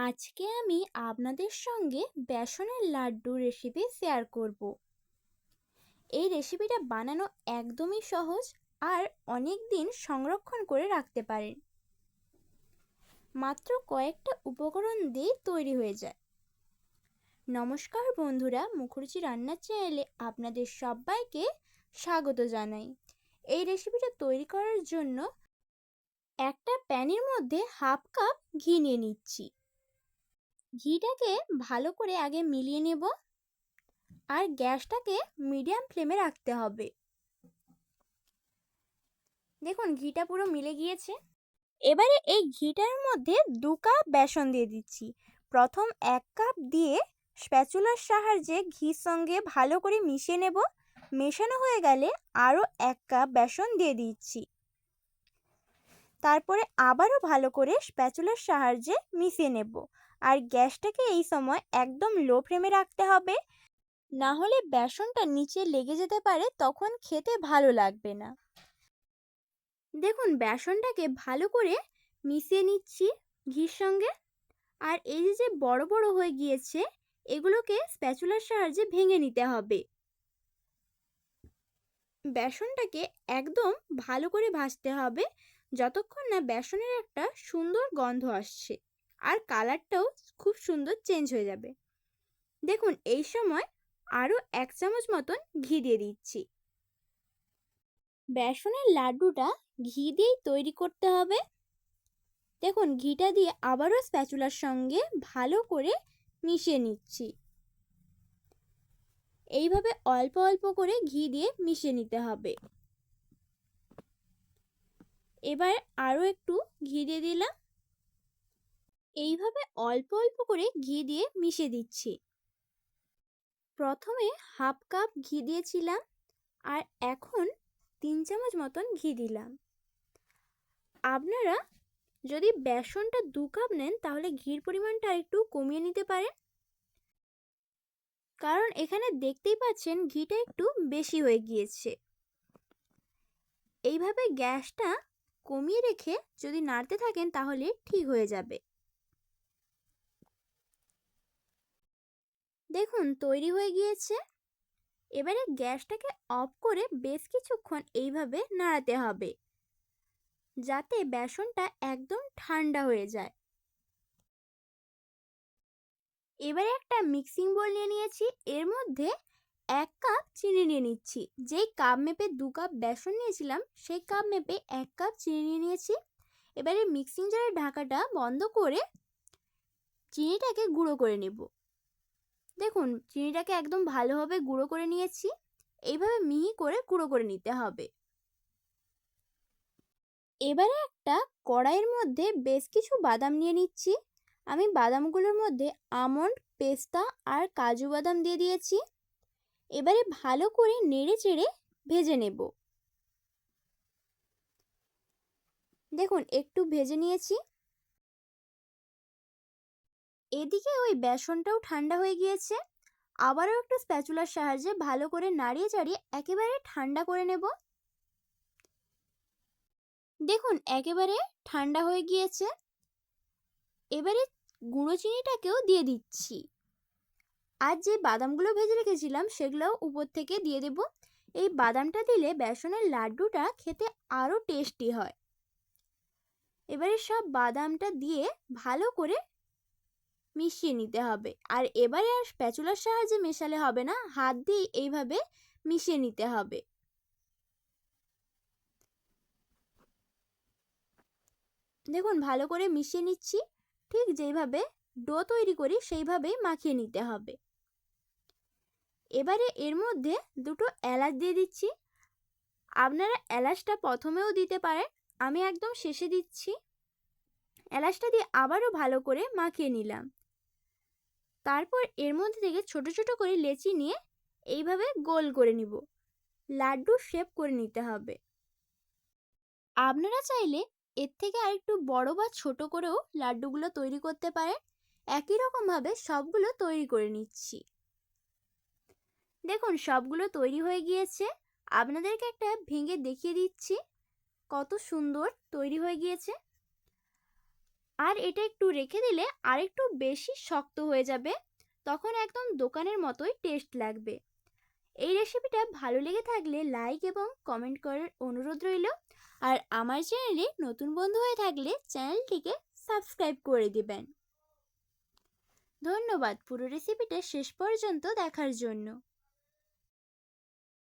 আজকে আমি আপনাদের সঙ্গে বেসনের লাড্ডু রেসিপি শেয়ার করব। এই রেসিপিটা বানানো একদমই সহজ আর অনেক দিন সংরক্ষণ করে রাখতে পারেন। মাত্র কয়েকটা উপকরণ দিয়ে তৈরি হয়ে যায়। নমস্কার বন্ধুরা, মুখরুচি রান্নার চ্যানেলে আপনাদের সবাইকে স্বাগত জানাই। এই রেসিপিটা তৈরি করার জন্য একটা প্যানের মধ্যে হাফ কাপ ঘি নিয়ে নিচ্ছি। ঘিটাকে ভালো করে আগে মিলিয়ে নেব আর গ্যাসটাকে মিডিয়াম ফ্লেমে রাখতে হবে। দেখুন ঘিটা পুরো মিলে গিয়েছে। এবারে এই ঘিটার মধ্যে 2 কাপ বেসন দিয়ে দিচ্ছি। প্রথম 1 কাপ দিয়ে স্প্যাচুলার সাহায্যে ঘির সঙ্গে ভালো করে মিশিয়ে নেব। মেশানো হয়ে গেলে আরও 1 কাপ বেসন দিয়ে দিচ্ছি। তারপরে আবারও ভালো করে স্প্যাচুলার সাহায্যে মিশিয়ে নেব আর গ্যাসটাকে এই সময় একদম লো ফ্লেমে রাখতে হবে, না হলে বেসনটা নিচে লেগে যেতে পারে, তখন খেতে ভালো লাগবে না। দেখুন বেসনটাকে ভালো করে মিশিয়ে নিচ্ছি ঘির সঙ্গে। আর এই যে বড় বড় হয়ে গিয়েছে, এগুলোকে স্প্যাচুলার সাহায্যে ভেঙে নিতে হবে। বেসনটাকে একদম ভালো করে ভাজতে হবে যতক্ষণ না বেসনের একটা সুন্দর গন্ধ আসছে আর কালারটাও খুব সুন্দর চেঞ্জ হয়ে যাবে। দেখুন এই সময় আরও 1 চামচ মতন ঘি দিয়ে দিচ্ছি। বেসনের লাড্ডুটা ঘি দিয়েই তৈরি করতে হবে। দেখুন ঘিটা দিয়ে আবারও স্প্যাচুলার সঙ্গে ভালো করে মিশিয়ে নিচ্ছি। এইভাবে অল্প অল্প করে ঘি দিয়ে মিশিয়ে নিতে হবে। এবার আরও একটু ঘি দিয়ে দিলাম। এইভাবে অল্প অল্প করে ঘি দিয়ে মিশিয়ে দিচ্ছি। প্রথমে হাফ কাপ ঘি দিয়েছিলাম আর এখন 3 চামচ মতন ঘি দিলাম। আপনারা যদি বেসনটা 2 কাপ নেন তাহলে ঘির পরিমাণটা একটু কমিয়ে নিতে পারেন, কারণ এখানে দেখতেই পাচ্ছেন ঘিটা একটু বেশি হয়ে গিয়েছে। এইভাবে গ্যাসটা কমিয়ে রেখে যদি নাড়তে থাকেন তাহলে ঠিক হয়ে যাবে। দেখুন তৈরি হয়ে গিয়েছে। এবারে গ্যাসটাকে অফ করে বেশ কিছুক্ষণ এইভাবে নাড়াতে হবে যাতে বেসনটা একদম ঠান্ডা হয়ে যায়। এবারে একটা মিক্সিং বোল নিয়ে নিয়েছি, এর মধ্যে 1 কাপ চিনি নিয়ে নিচ্ছি। যেই কাপ মেপে 2 কাপ বেসন নিয়েছিলাম সেই কাপ মেপে 1 কাপ চিনি নিয়ে নিয়েছি। এবারে মিক্সিং জারের ঢাকাটা বন্ধ করে চিনিটাকে গুঁড়ো করে নেব। দেখুন চিনিটাকে একদম ভালোভাবে গুঁড়ো করে নিয়েছি। এইভাবে মিহি করে গুঁড়ো করে নিতে হবে। এবারে একটা কড়াইয়ের মধ্যে বেশ কিছু বাদাম নিয়ে নিচ্ছি। আমি বাদামগুলোর মধ্যে আমন্ড, পেস্তা আর কাজু বাদাম দিয়ে দিয়েছি। এবারে ভালো করে নেড়ে চেড়ে ভেজে নেব। দেখুন একটু ভেজে নিয়েছি। এদিকে ওই বেসনটাও ঠান্ডা হয়ে গিয়েছে। আবারও একটু স্প্যাচুলার সাহায্যে ভালো করে নাড়িয়ে চাড়িয়ে একেবারে ঠান্ডা করে নেব। দেখুন একেবারে ঠান্ডা হয়ে গিয়েছে। এবারে গুঁড়ো চিনিটাকেও দিয়ে দিচ্ছি। আর যে বাদামগুলো ভেজে রেখেছিলাম সেগুলোও উপর থেকে দিয়ে দেব। এই বাদামটা দিলে বেসনের লাড্ডুটা খেতে আরও টেস্টি হয়। এবারে সব বাদামটা দিয়ে ভালো করে মিশিয়ে নিতে হবে। আর এবারে আর স্প্যাচুলার সাহায্যে মেশালে হবে না, হাত দিয়ে এইভাবে মিশিয়ে নিতে হবে। দেখুন ভালো করে মিশিয়ে নিচ্ছি। ঠিক যেইভাবে ডো তৈরি করি সেইভাবেই মাখিয়ে নিতে হবে। এবারে এর মধ্যে 2টো এলাচ দিয়ে দিচ্ছি। আপনারা এলাচটা প্রথমেও দিতে পারেন, আমি একদম শেষে দিচ্ছি। এলাচটা দিয়ে আবারও ভালো করে মাখিয়ে নিলাম। তারপর এর মধ্যে থেকে ছোট ছোট করে লেচি নিয়ে এইভাবে গোল করে নিব। লাড্ডু শেপ করে নিতে হবে। আপনারা চাইলে এর থেকে আরেকটু বড় বা ছোট করেও লাড্ডুগুলো তৈরি করতে পারেন। একই রকমভাবে সবগুলো তৈরি করে নিচ্ছি। দেখুন সবগুলো তৈরি হয়ে গিয়েছে। আপনাদেরকে একটা ভেঙে দেখিয়ে দিচ্ছি কত সুন্দর তৈরি হয়ে গিয়েছে। আর এটা একটু রেখে দিলে আর একটু বেশি শক্ত হয়ে যাবে, তখন একদম দোকানের মতোই টেস্ট লাগবে। এই রেসিপিটা ভালো লেগে থাকলে লাইক এবং কমেন্ট করার অনুরোধ রইল। আর আমার চ্যানেলে নতুন বন্ধু হয়ে থাকলে চ্যানেলটিকে সাবস্ক্রাইব করে দিবেন। ধন্যবাদ পুরো রেসিপিটা শেষ পর্যন্ত দেখার জন্য।